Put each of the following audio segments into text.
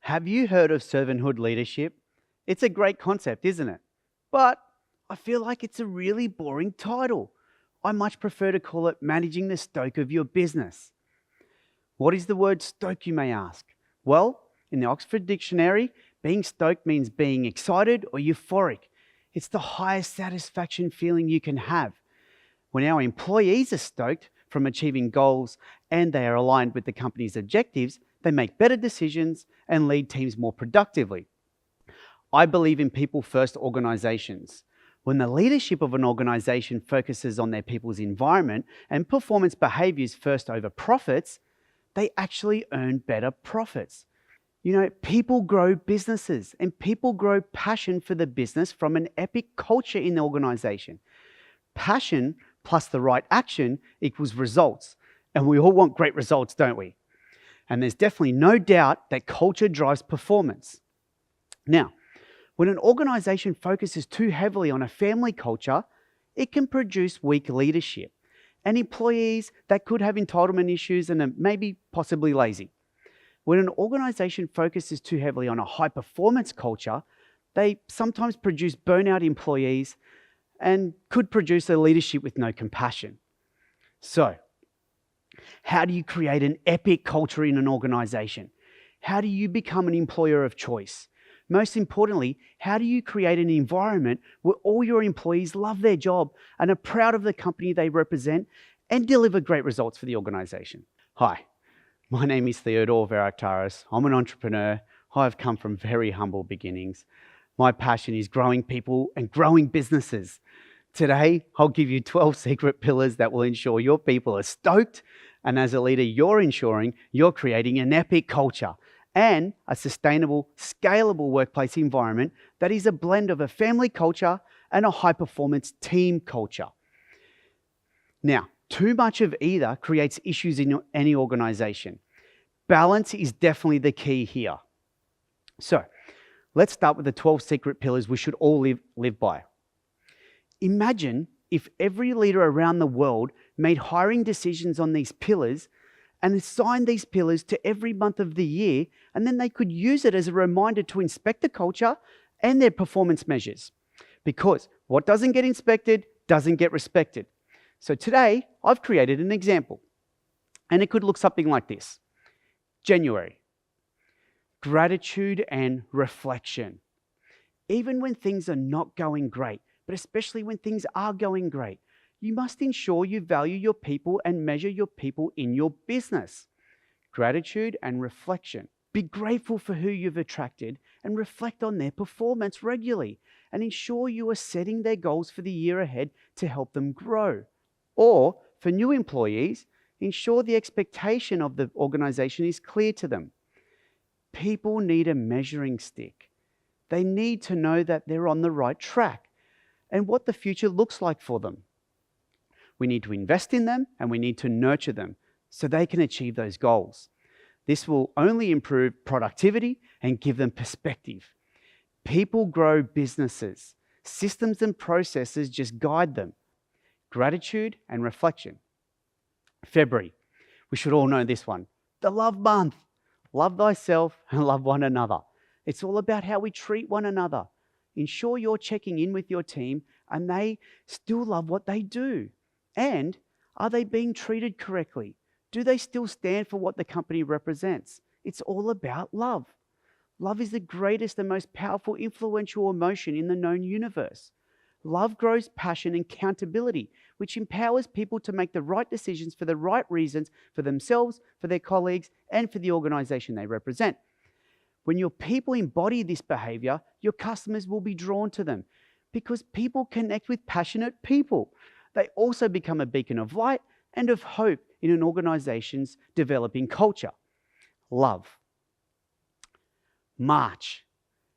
Have you heard of servanthood leadership? It's a great concept, isn't it? But I feel like it's a really boring title. I much prefer to call it managing the stoke of your business. What is the word stoke, you may ask? Well, in the Oxford Dictionary, being stoked means being excited or euphoric. It's the highest satisfaction feeling you can have. When our employees are stoked from achieving goals and they are aligned with the company's objectives, they make better decisions and lead teams more productively. I believe in people-first organizations. When the leadership of an organization focuses on their people's environment and performance behaviors first over profits, they actually earn better profits. People grow businesses and people grow passion for the business from an epic culture in the organization. Passion plus the right action equals results. And we all want great results, don't we? And there's definitely no doubt that culture drives performance. Now, when an organization focuses too heavily on a family culture, it can produce weak leadership and employees that could have entitlement issues and are maybe possibly lazy. When an organization focuses too heavily on a high-performance culture, they sometimes produce burnout employees and could produce a leadership with no compassion. So, how do you create an epic culture in an organization? How do you become an employer of choice? Most importantly, how do you create an environment where all your employees love their job and are proud of the company they represent and deliver great results for the organization? Hi, my name is Theodore Varaktaris. I'm an entrepreneur. I've come from very humble beginnings. My passion is growing people and growing businesses. Today, I'll give you 12 secret pillars that will ensure your people are stoked, and as a leader, you're ensuring you're creating an epic culture and a sustainable, scalable workplace environment that is a blend of a family culture and a high-performance team culture. Now, too much of either creates issues in any organization. Balance is definitely the key here. So, let's start with the 12 secret pillars we should all live by. Imagine if every leader around the world made hiring decisions on these pillars and assigned these pillars to every month of the year, and then they could use it as a reminder to inspect the culture and their performance measures. Because what doesn't get inspected doesn't get respected. So today, I've created an example, and it could look something like this. January, gratitude and reflection. Even when things are not going great, but especially when things are going great, you must ensure you value your people and measure your people in your business. Gratitude and reflection. Be grateful for who you've attracted and reflect on their performance regularly and ensure you are setting their goals for the year ahead to help them grow. Or for new employees, ensure the expectation of the organization is clear to them. People need a measuring stick. They need to know that they're on the right track and what the future looks like for them. We need to invest in them and we need to nurture them so they can achieve those goals. This will only improve productivity and give them perspective. People grow businesses. Systems and processes just guide them. Gratitude and reflection. February, we should all know this one. The love month. Love thyself and love one another. It's all about how we treat one another. Ensure you're checking in with your team and they still love what they do. And are they being treated correctly? Do they still stand for what the company represents? It's all about love. Love is the greatest and most powerful influential emotion in the known universe. Love grows passion and accountability, which empowers people to make the right decisions for the right reasons for themselves, for their colleagues, and for the organization they represent. When your people embody this behavior, your customers will be drawn to them because people connect with passionate people. They also become a beacon of light and of hope in an organization's developing culture. Love. March.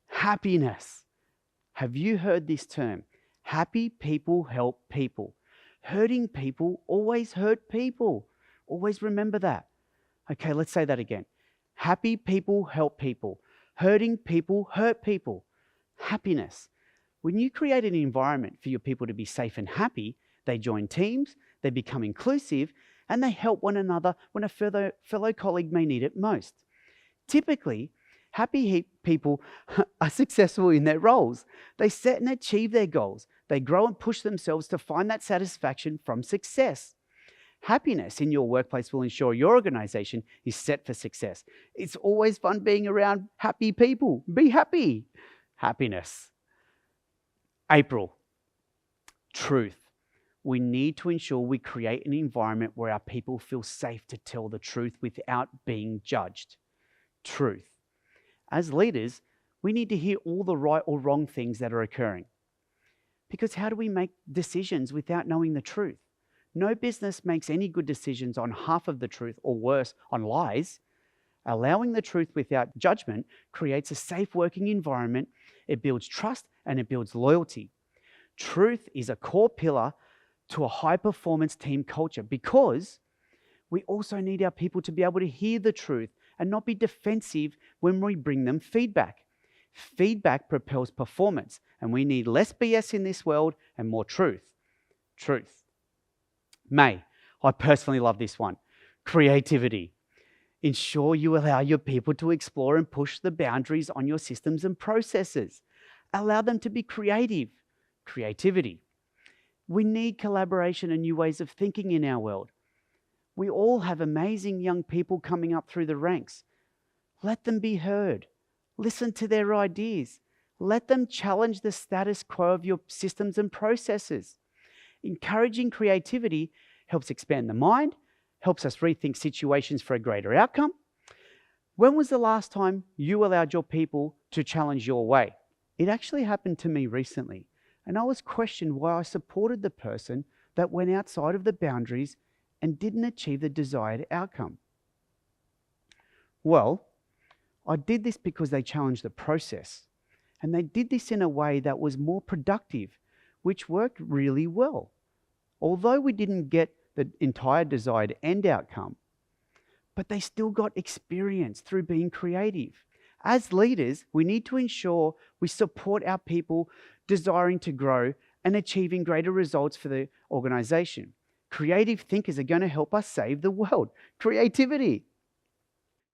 Happiness. Have you heard this term? Happy people help people. Hurting people always hurt people. Always remember that. Okay, let's say that again. Happy people help people. Hurting people hurt people. Happiness. When you create an environment for your people to be safe and happy, they join teams, they become inclusive, and they help one another when a fellow colleague may need it most. Typically, People are successful in their roles. They set and achieve their goals. They grow and push themselves to find that satisfaction from success. Happiness in your workplace will ensure your organization is set for success. It's always fun being around happy people. Be happy. Happiness. April. Truth. We need to ensure we create an environment where our people feel safe to tell the truth without being judged. Truth. As leaders, we need to hear all the right or wrong things that are occurring. Because how do we make decisions without knowing the truth? No business makes any good decisions on half of the truth, or worse, on lies. Allowing the truth without judgment creates a safe working environment. It builds trust and it builds loyalty. Truth is a core pillar to a high-performance team culture, because we also need our people to be able to hear the truth and not be defensive when we bring them feedback. Feedback propels performance, and we need less BS in this world and more truth. Truth. May. I personally love this one. Creativity. Ensure you allow your people to explore and push the boundaries on your systems and processes. Allow them to be creative. Creativity. We need collaboration and new ways of thinking in our world. We all have amazing young people coming up through the ranks. Let them be heard. Listen to their ideas. Let them challenge the status quo of your systems and processes. Encouraging creativity helps expand the mind, helps us rethink situations for a greater outcome. When was the last time you allowed your people to challenge your way? It actually happened to me recently, and I was questioned why I supported the person that went outside of the boundaries and didn't achieve the desired outcome. Well, I did this because they challenged the process, and they did this in a way that was more productive, which worked really well. Although we didn't get the entire desired end outcome, but they still got experience through being creative. As leaders, we need to ensure we support our people desiring to grow and achieving greater results for the organization. Creative thinkers are going to help us save the world. Creativity.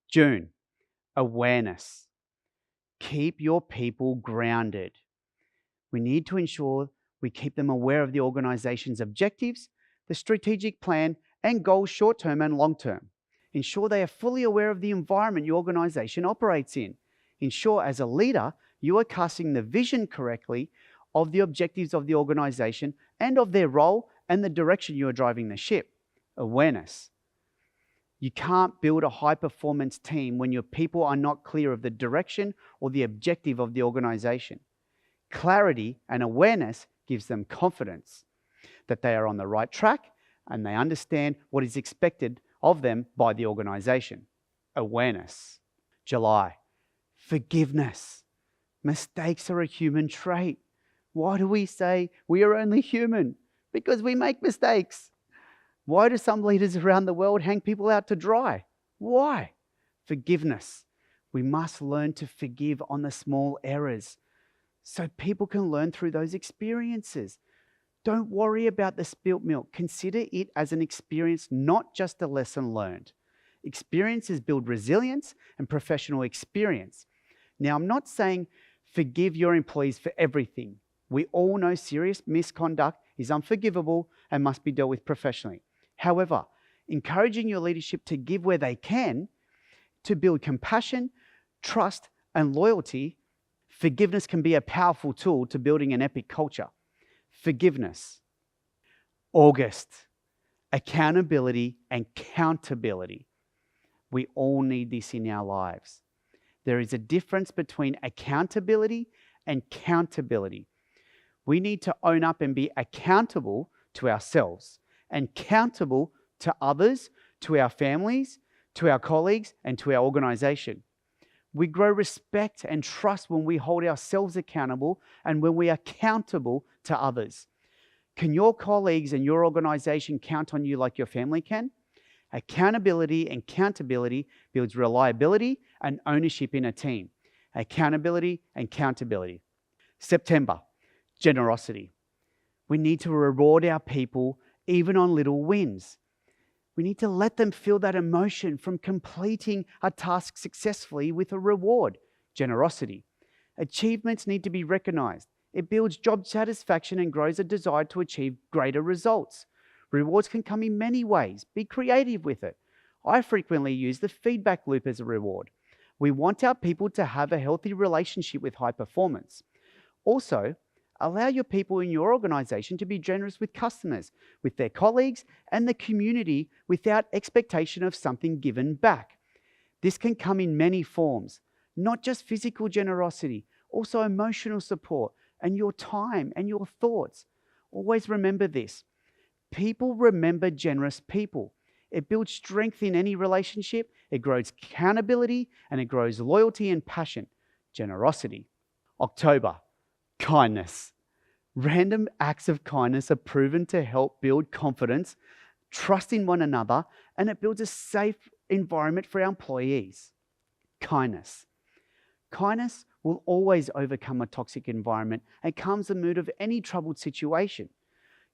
June. Awareness. Keep your people grounded. We need to ensure we keep them aware of the organization's objectives, the strategic plan, and goals short-term and long-term. Ensure they are fully aware of the environment your organization operates in. Ensure as a leader, you are casting the vision correctly of the objectives of the organization and of their role and the direction you are driving the ship. Awareness. You can't build a high-performance team when your people are not clear of the direction or the objective of the organization. Clarity and awareness gives them confidence that they are on the right track and they understand what is expected of them by the organization. Awareness. July. Forgiveness. Mistakes are a human trait. Why do we say we are only human? Because we make mistakes. Why do some leaders around the world hang people out to dry? Why? Forgiveness. We must learn to forgive on the small errors so people can learn through those experiences. Don't worry about the spilt milk. Consider it as an experience, not just a lesson learned. Experiences build resilience and professional experience. Now, I'm not saying forgive your employees for everything. We all know serious misconduct is unforgivable and must be dealt with professionally. However, encouraging your leadership to give where they can, to build compassion, trust, and loyalty, forgiveness can be a powerful tool to building an epic culture. Forgiveness. August. Accountability and countability. We all need this in our lives. There is a difference between accountability and countability. We need to own up and be accountable to ourselves and countable to others, to our families, to our colleagues, and to our organization. We grow respect and trust when we hold ourselves accountable and when we are accountable to others. Can your colleagues and your organization count on you like your family can? Accountability and countability builds reliability and ownership in a team. Accountability and countability. September, generosity. We need to reward our people even on little wins. We need to let them feel that emotion from completing a task successfully with a reward. Generosity. Achievements need to be recognized. It builds job satisfaction and grows a desire to achieve greater results. Rewards can come in many ways. Be creative with it. I frequently use the feedback loop as a reward. We want our people to have a healthy relationship with high performance. Also, allow your people in your organization to be generous with customers, with their colleagues, and the community without expectation of something given back. This can come in many forms, not just physical generosity, also emotional support and your time and your thoughts. Always remember this. People remember generous people. It builds strength in any relationship, it grows accountability, and it grows loyalty and passion. Generosity. October. Kindness. Random acts of kindness are proven to help build confidence, trust in one another, and it builds a safe environment for our employees. Kindness. Kindness will always overcome a toxic environment and calms the mood of any troubled situation.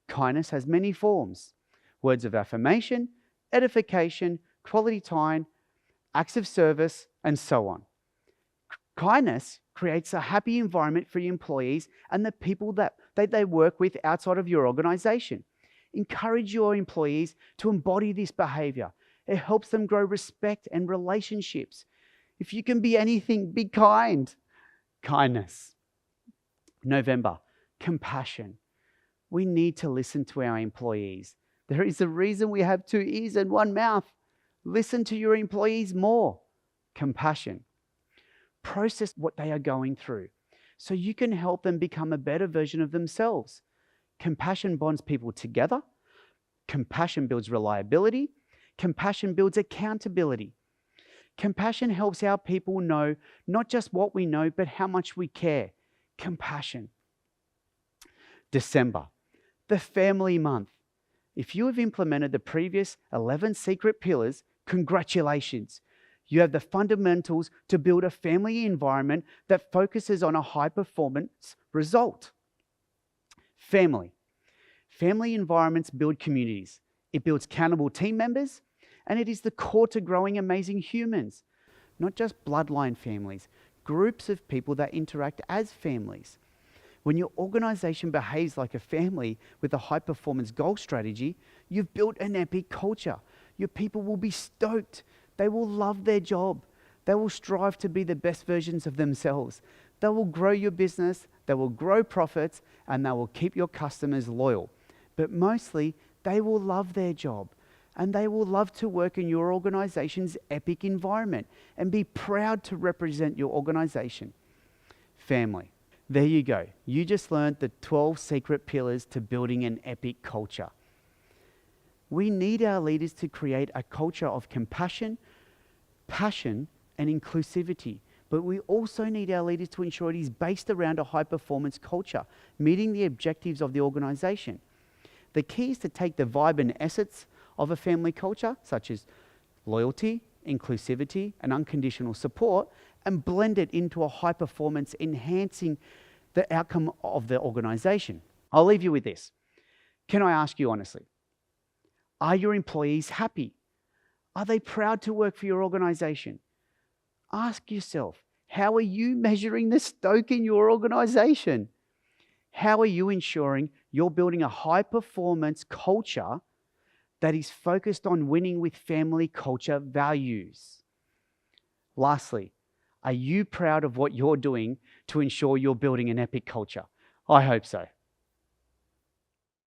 Kindness has many forms: words of affirmation, edification, quality time, acts of service, and so on. Kindness creates a happy environment for your employees and the people that they work with outside of your organization. Encourage your employees to embody this behavior. It helps them grow respect and relationships. If you can be anything, be kind. Kindness. November. Compassion. We need to listen to our employees. There is a reason we have 2 ears and 1 mouth. Listen to your employees more. Compassion. Process what they are going through so you can help them become a better version of themselves. Compassion bonds people together. Compassion builds reliability. Compassion builds accountability. Compassion helps our people know not just what we know, but how much we care. Compassion. December, the family month. If you have implemented the previous 11 secret pillars, congratulations. You have the fundamentals to build a family environment that focuses on a high performance result. Family. Family environments build communities. It builds accountable team members, and it is the core to growing amazing humans. Not just bloodline families, groups of people that interact as families. When your organization behaves like a family with a high performance goal strategy, you've built an epic culture. Your people will be stoked. They will love their job. They will strive to be the best versions of themselves. They will grow your business, they will grow profits, and they will keep your customers loyal. But mostly, they will love their job, and they will love to work in your organization's epic environment and be proud to represent your organization. Family. There you go. You just learned the 12 secret pillars to building an epic culture. We need our leaders to create a culture of compassion, passion, and inclusivity. But we also need our leaders to ensure it is based around a high-performance culture, meeting the objectives of the organization. The key is to take the vibe and essence of a family culture, such as loyalty, inclusivity, and unconditional support, and blend it into a high-performance, enhancing the outcome of the organization. I'll leave you with this. Can I ask you honestly, are your employees happy? Are they proud to work for your organization? Ask yourself, how are you measuring the stoke in your organization? How are you ensuring you're building a high-performance culture that is focused on winning with family culture values? Lastly, are you proud of what you're doing to ensure you're building an epic culture? I hope so.